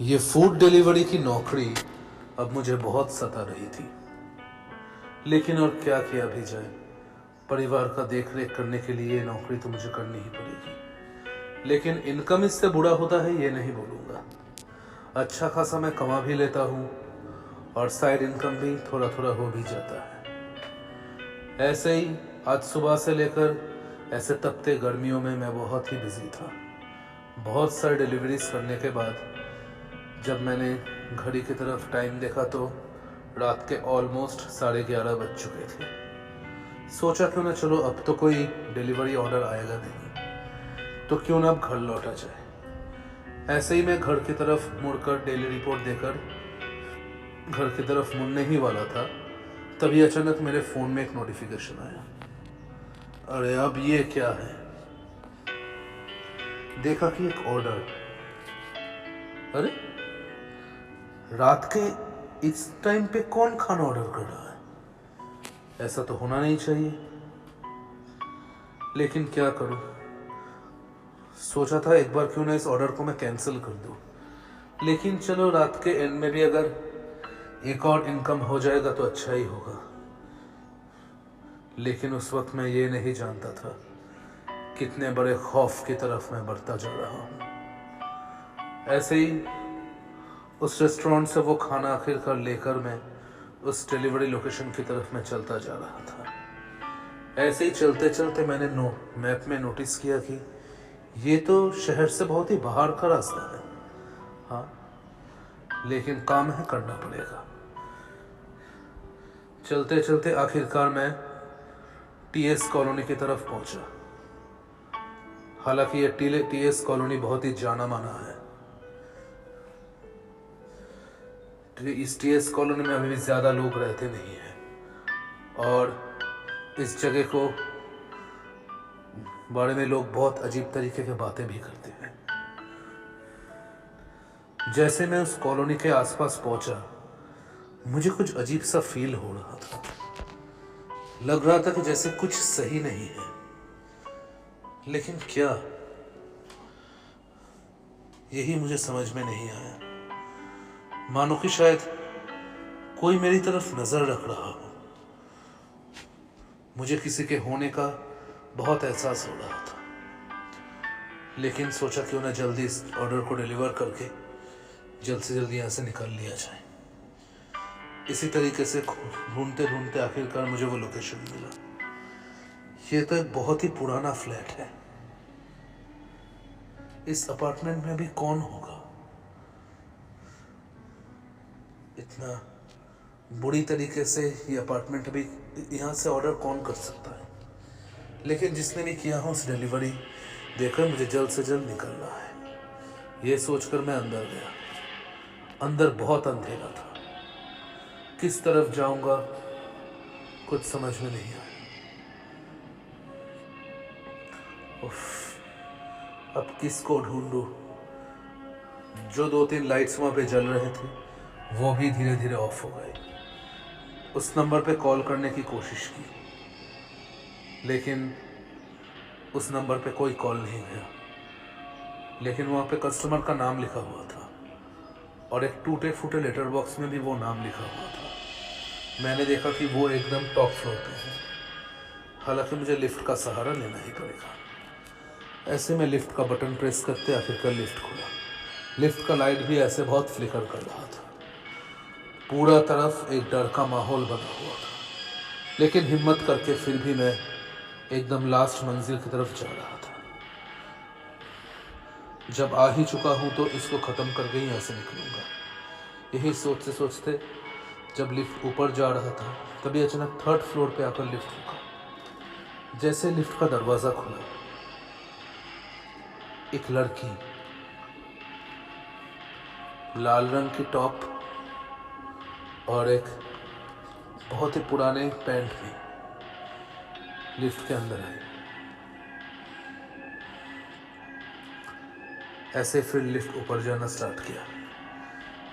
ये food delivery की नौकरी अब मुझे बहुत सता रही थी, लेकिन और क्या किया भी जाए। परिवार का देख रेख करने के लिए ये नौकरी तो मुझे करनी ही पड़ेगी, लेकिन इनकम इससे बुरा होता है ये नहीं बोलूँगा। अच्छा खासा मैं कमा भी लेता हूँ और साइड इनकम भी थोड़ा थोड़ा हो भी जाता है। ऐसे ही आज सुबह से लेकर ऐसे तपते गर्मियों में मैं बहुत ही बिजी था। बहुत सारी डिलीवरीज करने के बाद जब मैंने घड़ी की तरफ टाइम देखा तो रात के ऑलमोस्ट 11:30 बज चुके थे। सोचा क्यों ना चलो अब तो कोई डिलीवरी ऑर्डर आएगा नहीं, तो क्यों ना अब घर लौटा जाए। ऐसे ही मैं घर की तरफ मुड़कर डेली रिपोर्ट देकर घर की तरफ मुड़ने ही वाला था, तभी अचानक मेरे फ़ोन में एक नोटिफिकेशन आया। अरे अब ये क्या है। देखा कि एक ऑर्डर। अरे रात के इस टाइम पे कौन खाना ऑर्डर कर रहा है? ऐसा तो होना नहीं चाहिए, लेकिन क्या करूं। सोचा था एक बार क्यों ना इस ऑर्डर को मैं कैंसिल कर दूं, लेकिन चलो रात के एंड में भी अगर एक और इनकम हो जाएगा तो अच्छा ही होगा। लेकिन उस वक्त मैं ये नहीं जानता था कितने बड़े खौफ की तरफ मैं बढ़ता जा रहा हूं। ऐसे ही उस रेस्टोरेंट से वो खाना आखिरकार लेकर मैं उस डिलीवरी लोकेशन की तरफ मैं चलता जा रहा था। ऐसे ही चलते चलते मैंने मैप में नोटिस किया कि ये तो शहर से बहुत ही बाहर का रास्ता है। हाँ, लेकिन काम है, करना पड़ेगा। चलते चलते आखिरकार मैं टीएस कॉलोनी की तरफ पहुंचा। हालांकि ये टीएस कॉलोनी बहुत ही जाना माना है। इस टीएस कॉलोनी में अभी भी ज़्यादा लोग रहते नहीं हैं और इस जगह को बारे में लोग बहुत अजीब तरीके की बातें भी करते हैं। जैसे मैं उस कॉलोनी के आसपास पहुंचा, मुझे कुछ अजीब सा फील हो रहा था। लग रहा था कि जैसे कुछ सही नहीं है, लेकिन क्या, यही मुझे समझ में नहीं आया। मानो कि शायद कोई मेरी तरफ नजर रख रहा हो। मुझे किसी के होने का बहुत एहसास हो रहा था, लेकिन सोचा क्यों ना जल्दी इस ऑर्डर को डिलीवर करके जल्द से जल्द यहाँ से निकल लिया जाए। इसी तरीके से ढूंढते ढूंढते आखिरकार मुझे वो लोकेशन मिला। ये तो एक बहुत ही पुराना फ्लैट है। इस अपार्टमेंट में भी कौन होगा? इतना बुरी तरीके से ये अपार्टमेंट अभी यहाँ से ऑर्डर कौन कर सकता है? लेकिन जिसने भी किया हो उस डिलीवरी देखकर मुझे जल्द से जल्द निकलना है। ये सोचकर मैं अंदर गया। अंदर बहुत अंधेरा था। किस तरफ जाऊंगा कुछ समझ में नहीं आया। अब किसको ढूंढूं? जो 2-3 लाइट्स वहां पे जल रहे थे वो भी धीरे धीरे ऑफ हो गए। उस नंबर पे कॉल करने की कोशिश की, लेकिन उस नंबर पे कोई कॉल नहीं गया। लेकिन वहाँ पे कस्टमर का नाम लिखा हुआ था और एक टूटे फूटे लेटर बॉक्स में भी वो नाम लिखा हुआ था। मैंने देखा कि वो एकदम टॉप फ्लोर पे है। हालांकि मुझे लिफ्ट का सहारा लेना ही पड़ेगा। ऐसे में लिफ्ट का बटन प्रेस करते आखिरकार लिफ्ट खुला। लिफ्ट का लाइट भी ऐसे बहुत फ्लिकर कर रहा था। पूरा तरफ एक डर का माहौल बना हुआ था, लेकिन हिम्मत करके फिर भी मैं एकदम लास्ट मंजिल की तरफ जा रहा था। जब आ ही चुका हूं तो इसको ख़त्म करके ही यहाँ से निकलूंगा। यही सोचते सोचते जब लिफ्ट ऊपर जा रहा था तभी अचानक 3rd फ्लोर पे आकर लिफ्ट रुका। जैसे लिफ्ट का दरवाज़ा खुला, एक लड़की लाल रंग की टॉप और एक बहुत ही पुराने पैंट में लिफ्ट के अंदर आई। ऐसे फिर लिफ्ट ऊपर जाना स्टार्ट किया,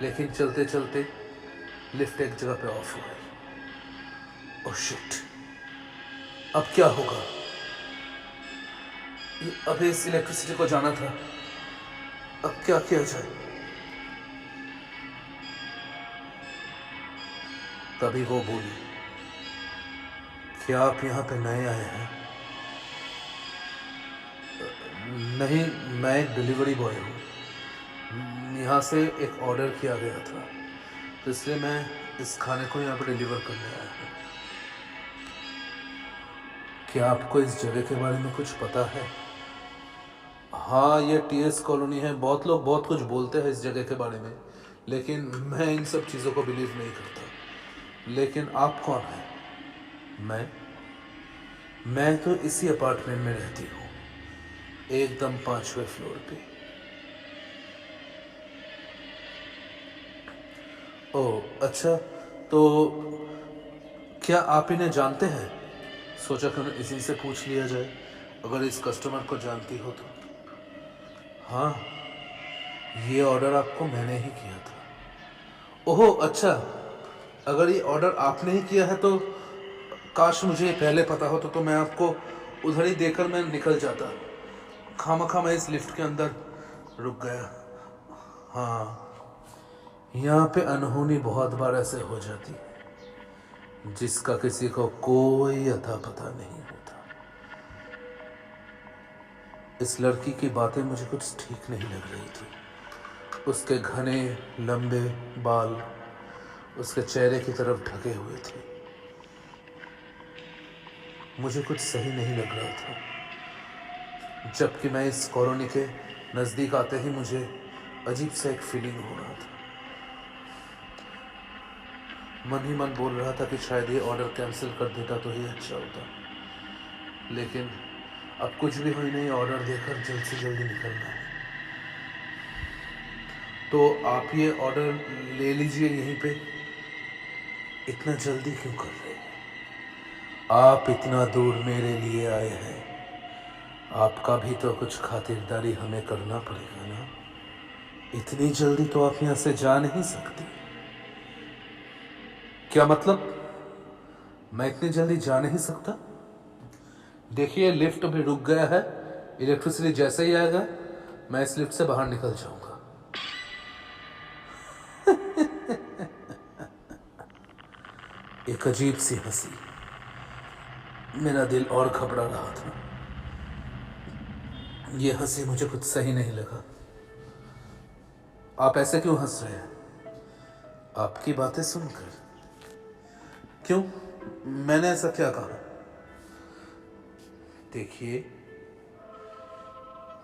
लेकिन चलते चलते लिफ्ट एक जगह पे ऑफ हो गई। ओह शिट, अब क्या होगा? अभी इस इलेक्ट्रिसिटी को जाना था, अब क्या किया जाए? तभी वो बोली, क्या आप यहाँ पे नए आए हैं? नहीं, मैं एक डिलीवरी बॉय हूँ। यहाँ से एक ऑर्डर किया गया था, तो इसलिए मैं इस खाने को यहाँ पर डिलीवर करने आया हूँ। क्या आपको इस जगह के बारे में कुछ पता है? हाँ, ये टीएस कॉलोनी है। बहुत लोग बहुत कुछ बोलते हैं इस जगह के बारे में, लेकिन मैं इन सब चीज़ों को बिलीव नहीं करता। लेकिन आप कौन हैं? मैं तो इसी अपार्टमेंट में रहती हूँ, एकदम 5वें फ्लोर पे। ओह अच्छा, तो क्या आप इन्हें जानते हैं? सोचा कि उन्हें इसी से पूछ लिया जाए, अगर इस कस्टमर को जानती हो तो। हाँ, ये ऑर्डर आपको मैंने ही किया था। ओह अच्छा, अगर ये ऑर्डर आपने ही किया है तो काश मुझे पहले पता होता, तो मैं आपको उधर ही देकर मैं निकल जाता। खामखा मैं इस लिफ्ट के अंदर रुक गया। हाँ, यहाँ पे अनहोनी बहुत बार ऐसे हो जाती है जिसका किसी को कोई अता पता नहीं होता। इस लड़की की बातें मुझे कुछ ठीक नहीं लग रही थी। उसके घने लंबे बाल उसके चेहरे की तरफ ढके हुए थे। मुझे कुछ सही नहीं लग रहा था। जबकि मैं इस कॉलोनी के नज़दीक आते ही मुझे अजीब सा एक फीलिंग हो रहा था। मन ही मन बोल रहा था कि शायद ये ऑर्डर कैंसिल कर देता तो ही अच्छा होता, लेकिन अब कुछ भी हो ही नहीं, ऑर्डर देकर जल्द से जल्दी निकलना है। तो आप ये ऑर्डर ले लीजिए यहीं पे। इतना जल्दी क्यों कर रहे हैं? आप इतना दूर मेरे लिए आए हैं, आपका भी तो कुछ खातिरदारी हमें करना पड़ेगा ना। इतनी जल्दी तो आप यहाँ से जा नहीं सकती। क्या मतलब? मैं इतनी जल्दी जा नहीं सकता? देखिए, लिफ्ट अभी रुक गया है। इलेक्ट्रिसिटी जैसे ही आएगा मैं इस लिफ्ट से बाहर निकल जाऊंगा। एक अजीब सी हंसी। मेरा दिल और घबरा रहा था। ये हंसी मुझे कुछ सही नहीं लगा। आप ऐसे क्यों हंस रहे हैं? आपकी बातें सुनकर। क्यों? मैंने ऐसा क्या कहा? देखिए,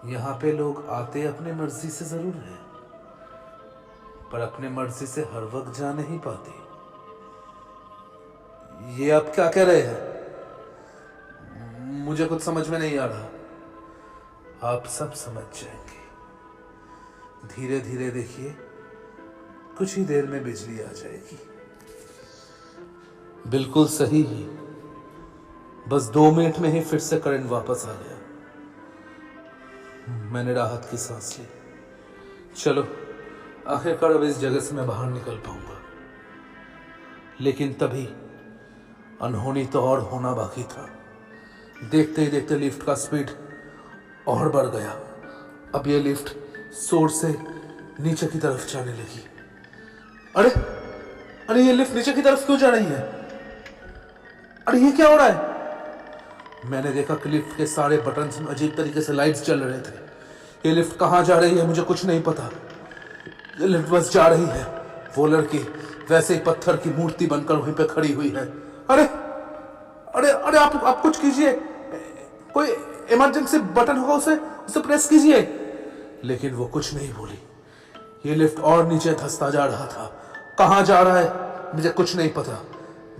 यहाँ पे लोग आते अपने मर्जी से जरूर हैं, पर अपने मर्जी से हर वक्त जा नहीं पाते। ये आप क्या कह रहे हैं? मुझे कुछ समझ में नहीं आ रहा। आप सब समझ जाएंगे। धीरे धीरे देखिए, कुछ ही देर में बिजली आ जाएगी। बिल्कुल सही ही, बस 2 मिनट में ही फिर से करंट वापस आ गया। मैंने राहत की सांस ली। चलो, आखिरकार अब इस जगह से मैं बाहर निकल पाऊंगा। लेकिन तभी अनहोनी तो और होना बाकी था। देखते ही देखते लिफ्ट का स्पीड और बढ़ गया। अब यह लिफ्ट जोर से नीचे की तरफ जाने लगी। अरे अरे, ये लिफ्ट नीचे की तरफ क्यों जा रही है? अरे, ये क्या हो रहा है? मैंने देखा कि लिफ्ट के सारे बटन्स में अजीब तरीके से लाइट्स जल रहे थे। ये लिफ्ट कहाँ जा रही है मुझे कुछ नहीं पता। ये लिफ्ट बस जा रही है। वो लड़की वैसे ही पत्थर की मूर्ति बनकर वहीं पे खड़ी हुई है। अरे अरे अरे, आप कुछ कीजिए। कोई इमरजेंसी बटन होगा, उसे प्रेस कीजिए। लेकिन वो कुछ नहीं बोली। ये लिफ्ट और नीचे धंसता जा रहा था। कहाँ जा रहा है मुझे कुछ नहीं पता।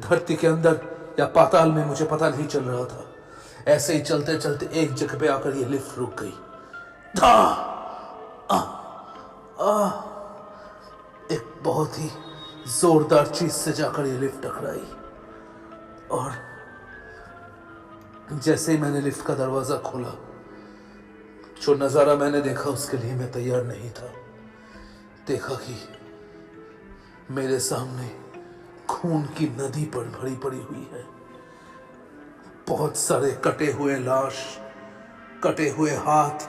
धरती के अंदर या पाताल में मुझे पता नहीं चल रहा था। ऐसे ही चलते चलते एक जगह पे आकर ये लिफ्ट रुक गई। एक बहुत ही जोरदार चीज से जाकर ये लिफ्ट टकराई, और जैसे ही मैंने लिफ्ट का दरवाजा खोला, जो नजारा मैंने देखा उसके लिए मैं तैयार नहीं था। देखा कि मेरे सामने खून की नदी पर भरी पड़ी हुई है। बहुत सारे कटे हुए लाश, कटे हुए हाथ।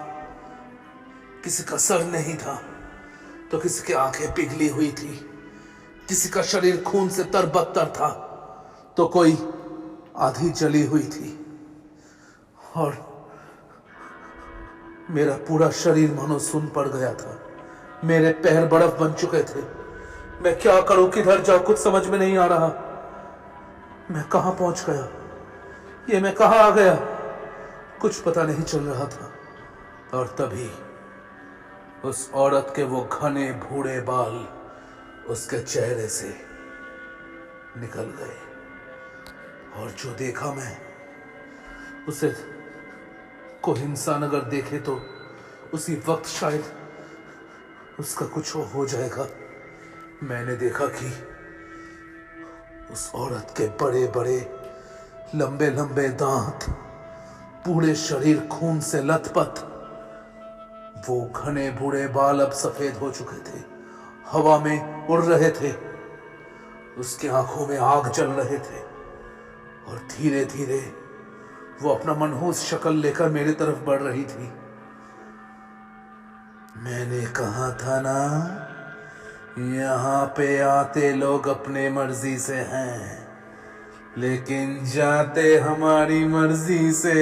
किसी का सर नहीं था तो किसी की आंखें पिघली हुई थी। किसी का शरीर खून से तरबतर था तो कोई आधी जली हुई थी, और मेरा पूरा शरीर मानो सुन पड़ गया था। मेरे पैर बर्फ बन चुके थे। मैं क्या करूं, किधर जाऊं, कुछ समझ में नहीं आ रहा। मैं कहां पहुंच गया, ये मैं कहां आ गया, कुछ पता नहीं चल रहा था। और तभी उस औरत के वो घने बूढ़े बाल उसके चेहरे से निकल गए, और जो देखा मैं, उसे कोई इंसान अगर देखे तो उसी वक्त शायद उसका कुछ हो जाएगा। मैंने देखा कि उस औरत के बड़े बड़े लंबे लंबे दांत, पूरे शरीर खून से लथपथ, वो घने बूढ़े बाल अब सफेद हो चुके थे, हवा में उड़ रहे थे, उसकी आंखों में आग जल रहे थे, और धीरे धीरे वो अपना मनहूस शक्ल लेकर मेरी तरफ बढ़ रही थी। मैंने कहा था ना, यहाँ पे आते लोग अपने मर्जी से हैं, लेकिन जाते हमारी मर्जी से।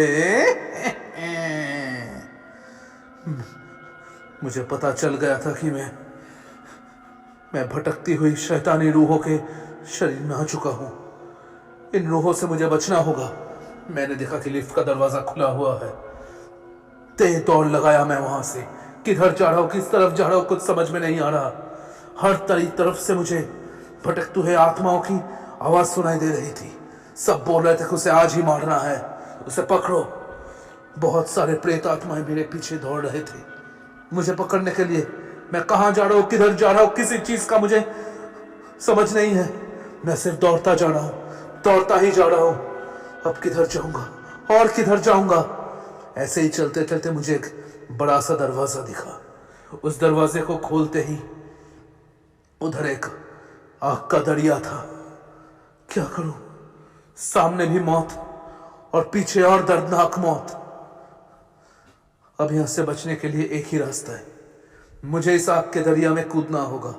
मुझे पता चल गया था कि मैं भटकती हुई शैतानी रूहों के शरीर में आ चुका हूं। इन रूहों से मुझे बचना होगा। मैंने देखा कि लिफ्ट का दरवाजा खुला हुआ है। तेज दौड़ लगाया मैं वहां से। किधर जा रहा हूं, किस तरफ जा रहा हूं, कुछ समझ में नहीं आ रहा। हर तरफ से मुझे भटकते हुए आत्माओं की आवाज सुनाई दे रही थी। सब बोल रहे थे कि उसे आज ही मारना है, उसे पकड़ो। बहुत सारे प्रेत आत्माएं मेरे पीछे दौड़ रहे थे मुझे पकड़ने के लिए। मैं कहां जा रहा हूं, किधर जा रहा हूं, किसी चीज का मुझे समझ नहीं है। मैं सिर्फ दौड़ता जा रहा हूं, दौड़ता ही जा रहा हूं। अब किधर जाऊंगा और किधर जाऊंगा। ऐसे ही चलते चलते मुझे एक बड़ा सा दरवाजा दिखा। उस दरवाजे को खोलते ही उधर एक आग का दरिया था। क्या करूं, सामने भी मौत और पीछे और दर्दनाक मौत। अब यहां से बचने के लिए एक ही रास्ता है, मुझे इस आग के दरिया में कूदना होगा।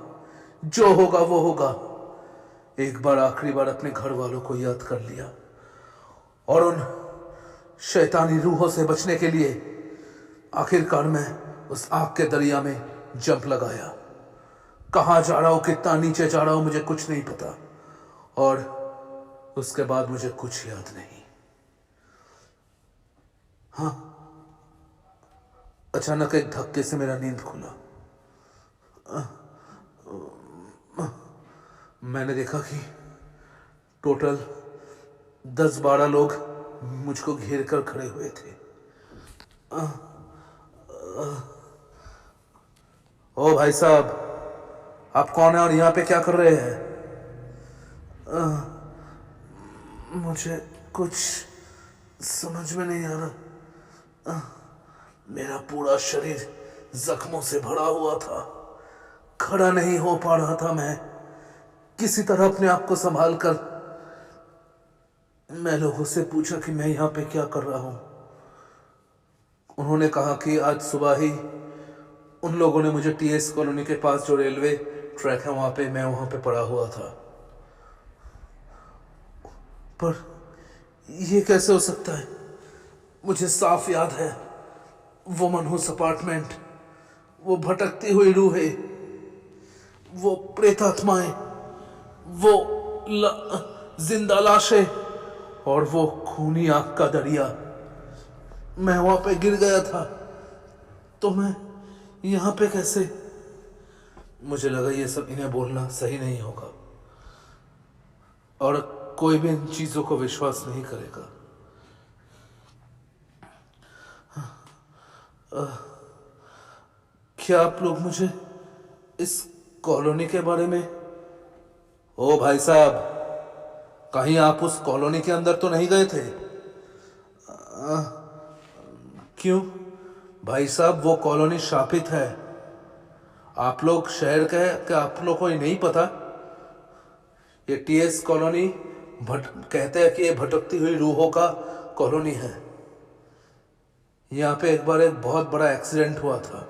जो होगा वो होगा। एक बार, आखिरी बार अपने घर वालों को याद कर लिया, और उन शैतानी रूहों से बचने के लिए आखिरकार मैं उस आग के दरिया में जंप लगाया। कहां जा रहा हूं, कितना नीचे जा रहा हूं, मुझे कुछ नहीं पता। और उसके बाद मुझे कुछ याद नहीं। हाँ, अचानक एक धक्के से मेरा नींद खुला। मैंने देखा कि टोटल 10-12 लोग मुझको घेर कर खड़े हुए थे। ओ भाई साहब, आप कौन है और यहाँ पे क्या कर रहे हैं? मुझे कुछ समझ में नहीं आ रहा। मेरा पूरा शरीर जख्मों से भरा हुआ था, खड़ा नहीं हो पा रहा था। मैं किसी तरह अपने आप को संभाल कर मैं लोगों से पूछा कि मैं यहाँ पे क्या कर रहा हूँ। उन्होंने कहा कि आज सुबह ही उन लोगों ने मुझे टीएस कॉलोनी के पास जो रेलवे ट्रैक है वहाँ पे, मैं वहाँ पे पड़ा हुआ था। पर ये कैसे हो सकता है? मुझे साफ याद है वो मनहूस अपार्टमेंट, वो भटकती हुई रूहें, वो प्रेतात्माएं, वो जिंदा लाशें और वो खूनी आग का दरिया। मैं वहां पे गिर गया था, तो मैं यहां पे कैसे? मुझे लगा ये सब इन्हें बोलना सही नहीं होगा और कोई भी इन चीजों को विश्वास नहीं करेगा। क्या आप लोग मुझे इस कॉलोनी के बारे में? ओ भाई साहब, कहीं आप उस कॉलोनी के अंदर तो नहीं गए थे? क्यों भाई साहब, वो कॉलोनी शापित है। आप लोग शहर के हैं, क्या आप लोग को ये नहीं पता? ये टीएस कॉलोनी कहते हैं कि ये भटकती हुई रूहों का कॉलोनी है। यहाँ पे एक बार एक बहुत बड़ा एक्सीडेंट हुआ था,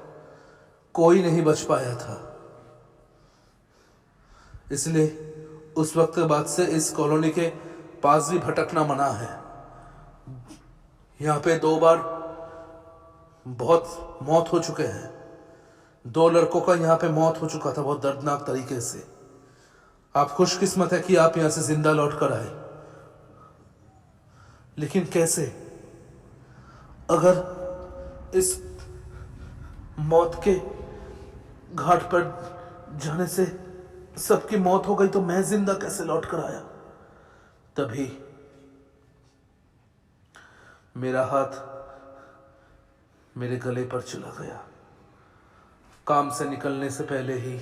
कोई नहीं बच पाया था। इसलिए उस वक्त के बाद से इस कॉलोनी के पास भी भटकना मना है। यहाँ पे 2 बार बहुत मौत हो चुके हैं। 2 लड़कों का यहाँ पे मौत हो चुका था बहुत दर्दनाक तरीके से। आप खुशकिस्मत है कि आप यहाँ से जिंदा लौट कर आए, लेकिन कैसे? अगर इस मौत के घाट पर जाने से सबकी मौत हो गई तो मैं जिंदा कैसे लौट कर आया? तभी मेरा हाथ मेरे गले पर चला गया। काम से निकलने से पहले ही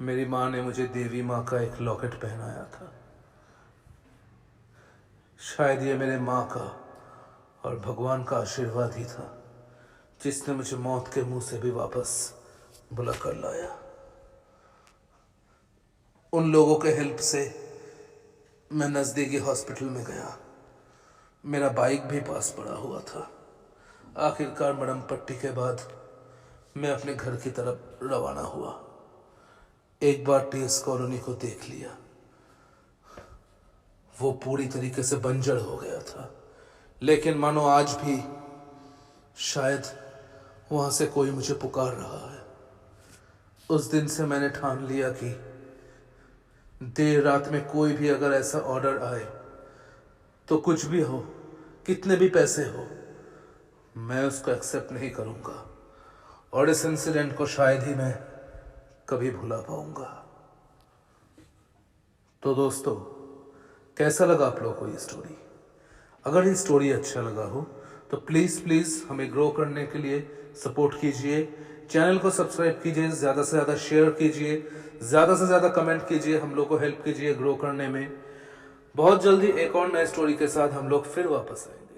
मेरी माँ ने मुझे देवी माँ का एक लॉकेट पहनाया था। शायद ये मेरे माँ का और भगवान का आशीर्वाद ही था जिसने मुझे मौत के मुंह से भी वापस बुला कर लाया। उन लोगों के हेल्प से मैं नज़दीकी हॉस्पिटल में गया। मेरा बाइक भी पास पड़ा हुआ था। आखिरकार मरहम पट्टी के बाद मैं अपने घर की तरफ रवाना हुआ। एक बार टीएस कॉलोनी को देख लिया, वो पूरी तरीके से बंजर हो गया था, लेकिन मानो आज भी शायद वहां से कोई मुझे पुकार रहा है। उस दिन से मैंने ठान लिया कि देर रात में कोई भी अगर ऐसा ऑर्डर आए तो कुछ भी हो, कितने भी पैसे हो, मैं उसको एक्सेप्ट नहीं करूंगा और इस इंसिडेंट को शायद ही मैं कभी भुला पाऊंगा। तो दोस्तों, कैसा लगा आप लोगों को ये स्टोरी? अगर ये स्टोरी अच्छा लगा हो तो प्लीज़ हमें ग्रो करने के लिए सपोर्ट कीजिए। चैनल को सब्सक्राइब कीजिए, ज़्यादा से ज़्यादा शेयर कीजिए, ज़्यादा से ज़्यादा कमेंट कीजिए, हम लोग को हेल्प कीजिए ग्रो करने में। बहुत जल्दी एक और नई स्टोरी के साथ हम लोग फिर वापस आएंगे।